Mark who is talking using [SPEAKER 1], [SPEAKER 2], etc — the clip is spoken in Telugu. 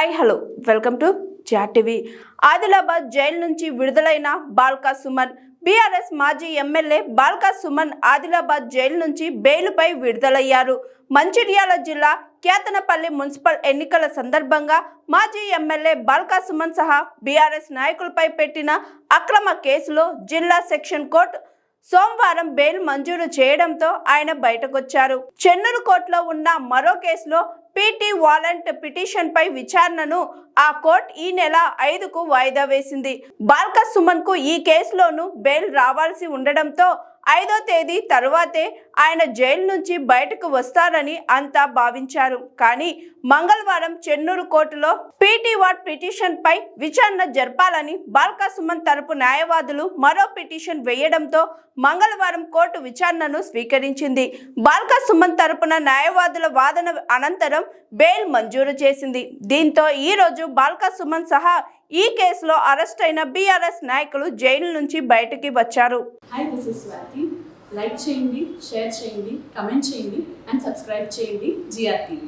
[SPEAKER 1] Hi hello welcome to TV. Adilabad jail నుంచి విడుదలైన బాల్కా సుమన్. బీఆర్ఎస్ మాజీ ఎమ్మెల్యే బాల్కా సుమన్ ఆదిలాబాద్ జైలు నుంచి బెయిలుపై విడుదలయ్యారు. మంచిర్యాల జిల్లా కేతనపల్లి మున్సిపల్ ఎన్నికల సందర్భంగా మాజీ ఎమ్మెల్యే బాల్కా సుమన్ సహా బీఆర్ఎస్ నాయకులపై పెట్టిన అక్రమ కేసులో జిల్లా సెక్షన్ కోర్టు సోమవారం బెయిల్ మంజూరు చేయడంతో ఆయన బయటకొచ్చారు. చెన్నూరు కోర్టులో ఉన్న మరో కేసులో పీటీ వారెంట్ పిటిషన్ పై విచారణను ఆ కోర్టు ఈ నెల 5కు వాయిదా వేసింది. బాల్కా సుమన్ కు ఈ కేసులోనూ బెయిల్ రావాల్సి ఉండడంతో 5వ తేదీ తరువాతే ఆయన జైలు నుంచి బయటకు వస్తారని అంతా భావించారు. కానీ మంగళవారం చెన్నూరు కోర్టులో పీటీ వాట్ పిటిషన్ పై విచారణ జరపాలని బాల్కా సుమన్ తరపు న్యాయవాదులు మరో పిటిషన్ వేయడంతో మంగళవారం కోర్టు విచారణను స్వీకరించింది. బాల్కా సుమన్ తరపున న్యాయవాదుల వాదన అనంతరం బెయిల్ మంజూరు చేసింది. దీంతో ఈ రోజు బాల్కా సుమన్ సహా ఈ కేసులో అరెస్ట్ అయిన బీఆర్ఎస్ నాయకులు జైలు నుంచి బయటికి వచ్చారు.
[SPEAKER 2] Hi, this is Swathi. Like చేయండి, షేర్ చేయండి, కమెంట్ చేయండి అండ్ సబ్స్క్రైబ్ చేయండి GR TV.